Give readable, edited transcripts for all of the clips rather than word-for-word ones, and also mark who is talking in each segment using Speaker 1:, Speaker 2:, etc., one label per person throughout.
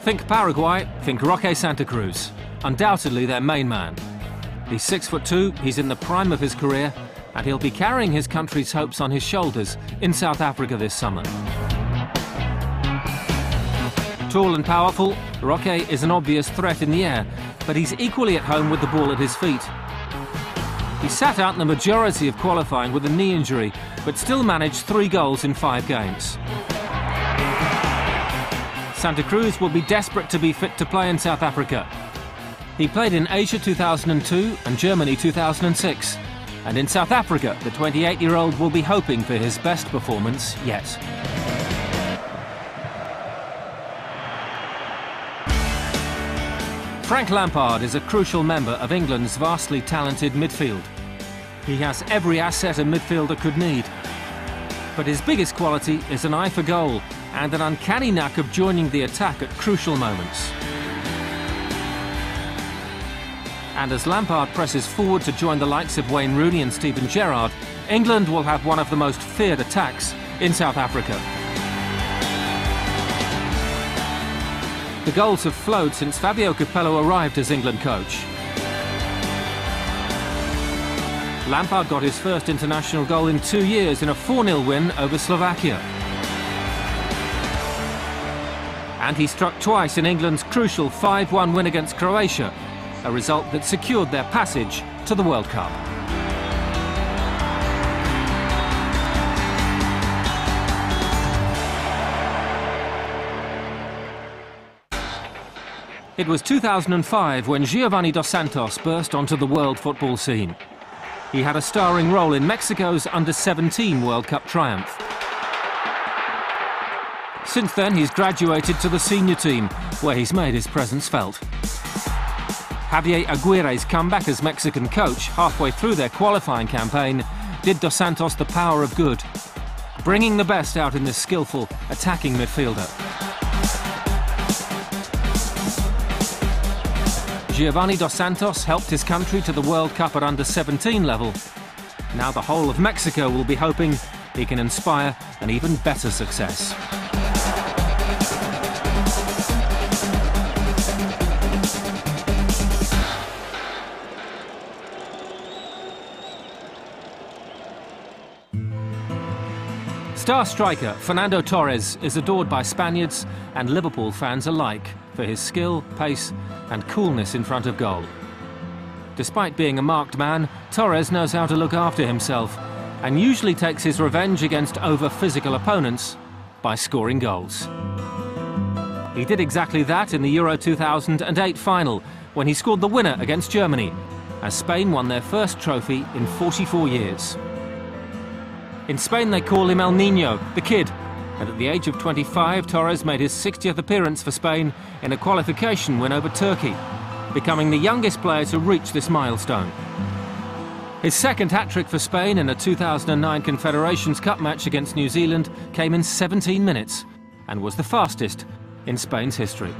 Speaker 1: Think Paraguay, think Roque Santa Cruz. Undoubtedly their main man. He's 6'2", he's in the prime of his career, and he'll be carrying his country's hopes on his shoulders in South Africa this summer. Tall and powerful, Roque is an obvious threat in the air, but he's equally at home with the ball at his feet. He sat out the majority of qualifying with a knee injury, but still managed 3 goals in 5 games. Santa Cruz will be desperate to be fit to play in South Africa. He played in Asia 2002 and Germany 2006. And in South Africa, the 28-year-old will be hoping for his best performance yet. Frank Lampard is a crucial member of England's vastly talented midfield. He has every asset a midfielder could need. But his biggest quality is an eye for goal and an uncanny knack of joining the attack at crucial moments. And as Lampard presses forward to join the likes of Wayne Rooney and Steven Gerrard, England will have one of the most feared attacks in South Africa. The goals have flowed since Fabio Capello arrived as England coach. Lampard got his first international goal in 2 years in a 4-0 win over Slovakia. And he struck twice in England's crucial 5-1 win against Croatia, a result that secured their passage to the World Cup. It was 2005 when Giovanni dos Santos burst onto the world football scene. He had a starring role in Mexico's Under-17 World Cup triumph. Since then, he's graduated to the senior team, where he's made his presence felt. Javier Aguirre's comeback as Mexican coach halfway through their qualifying campaign did dos Santos the power of good, bringing the best out in this skillful, attacking midfielder. Giovanni dos Santos helped his country to the World Cup at Under-17 level. Now the whole of Mexico will be hoping he can inspire an even better success. Star striker Fernando Torres is adored by Spaniards and Liverpool fans alike for his skill, pace and coolness in front of goal. Despite being a marked man, Torres knows how to look after himself and usually takes his revenge against over-physical opponents by scoring goals. He did exactly that in the Euro 2008 final when he scored the winner against Germany, as Spain won their first trophy in 44 years. In Spain they call him El Niño, the kid, and at the age of 25 Torres made his 60th appearance for Spain in a qualification win over Turkey, becoming the youngest player to reach this milestone. His second hat-trick for Spain in a 2009 Confederations Cup match against New Zealand came in 17 minutes and was the fastest in Spain's history.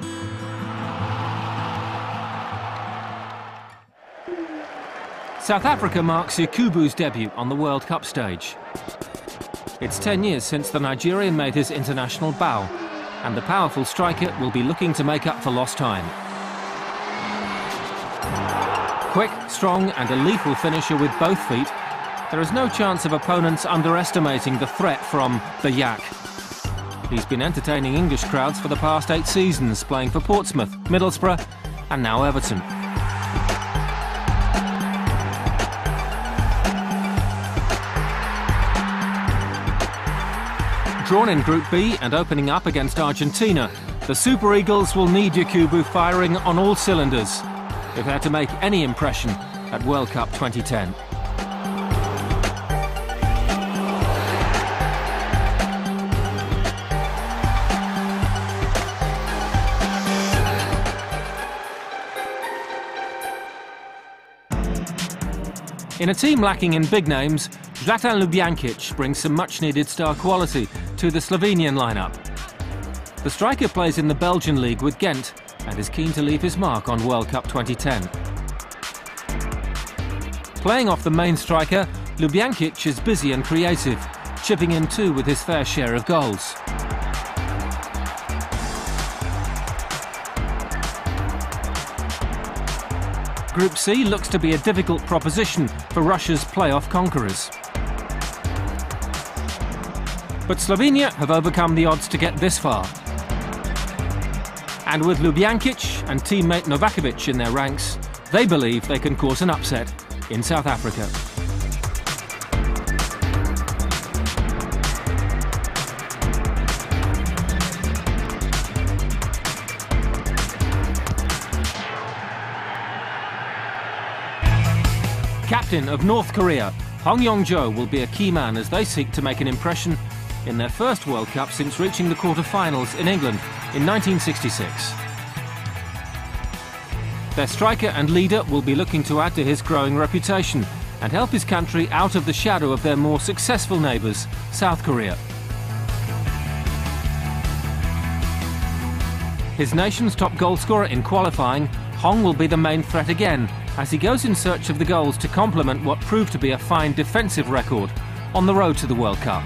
Speaker 1: South Africa marks Yakubu's debut on the World Cup stage. It's 10 years since the Nigerian made his international bow, and the powerful striker will be looking to make up for lost time. Quick, strong and a lethal finisher with both feet, there is no chance of opponents underestimating the threat from the Yak. He's been entertaining English crowds for the past 8 seasons, playing for Portsmouth, Middlesbrough and now Everton. Drawn in Group B and opening up against Argentina, the Super Eagles will need Yakubu firing on all cylinders if they're to make any impression at World Cup 2010. In a team lacking in big names, Zlatan Ljubijankić brings some much-needed star quality to the Slovenian lineup. The striker plays in the Belgian league with Ghent and is keen to leave his mark on World Cup 2010. Playing off the main striker, Ljubijankić is busy and creative, chipping in too with his fair share of goals. Group C looks to be a difficult proposition for Russia's playoff conquerors. But Slovenia have overcome the odds to get this far. And with Ljubijankic and teammate Novakovic in their ranks, they believe they can cause an upset in South Africa. Captain of North Korea, Hong Yong-jo will be a key man as they seek to make an impression in their first World Cup since reaching the quarter-finals in England in 1966. Their striker and leader will be looking to add to his growing reputation and help his country out of the shadow of their more successful neighbours, South Korea. His nation's top goalscorer in qualifying, Hong will be the main threat again as he goes in search of the goals to complement what proved to be a fine defensive record on the road to the World Cup.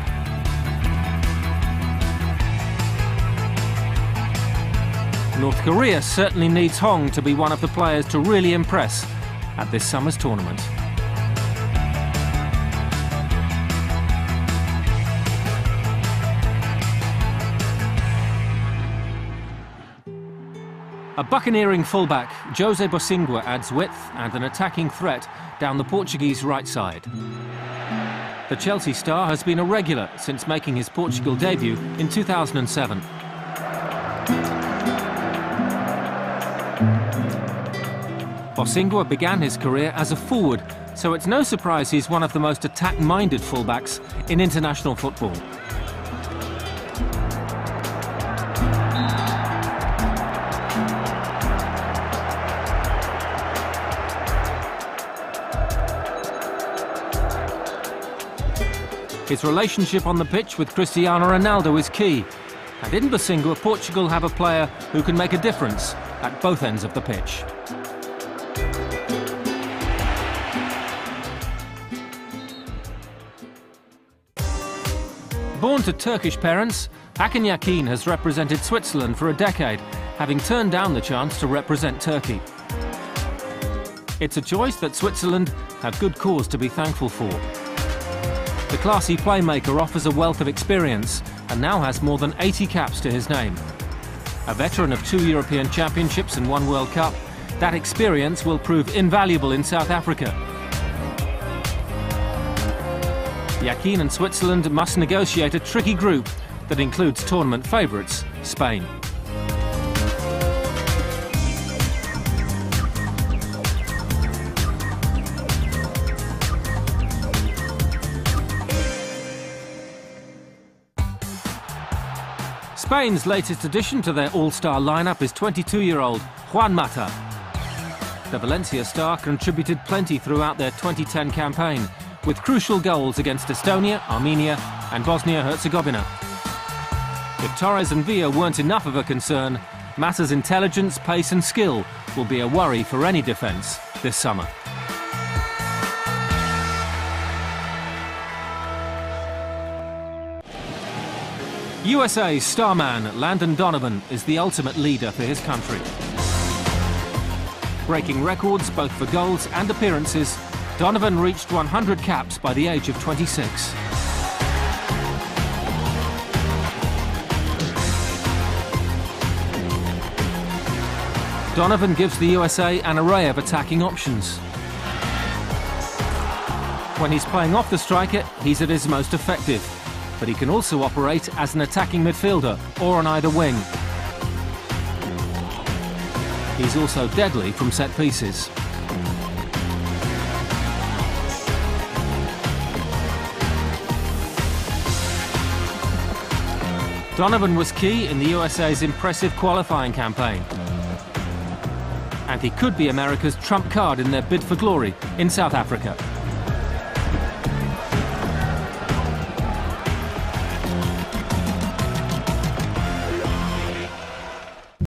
Speaker 1: North Korea certainly needs Hong to be one of the players to really impress at this summer's tournament. A buccaneering fullback, Jose Bosingwa adds width and an attacking threat down the Portuguese right side. The Chelsea star has been a regular since making his Portugal debut in 2007. Bosingwa began his career as a forward, so it's no surprise he's one of the most attack-minded fullbacks in international football. His relationship on the pitch with Cristiano Ronaldo is key, and in Bosingwa, Portugal have a player who can make a difference at both ends of the pitch. Born to Turkish parents, Hakan Yakin has represented Switzerland for a decade, having turned down the chance to represent Turkey. It's a choice that Switzerland have good cause to be thankful for. The classy playmaker offers a wealth of experience and now has more than 80 caps to his name. A veteran of 2 European Championships and 1 World Cup, that experience will prove invaluable in South Africa. Yakin and Switzerland must negotiate a tricky group that includes tournament favourites, Spain. Spain's latest addition to their all-star lineup is 22-year-old Juan Mata. The Valencia star contributed plenty throughout their 2010 campaign, with crucial goals against Estonia, Armenia and Bosnia-Herzegovina. If Torres and Villa weren't enough of a concern, Mata's intelligence, pace and skill will be a worry for any defence this summer. USA's star man, Landon Donovan, is the ultimate leader for his country. Breaking records both for goals and appearances, Donovan reached 100 caps by the age of 26. Donovan gives the USA an array of attacking options. When he's playing off the striker, he's at his most effective, but he can also operate as an attacking midfielder or on either wing. He's also deadly from set pieces. Donovan was key in the USA's impressive qualifying campaign. And he could be America's trump card in their bid for glory in South Africa.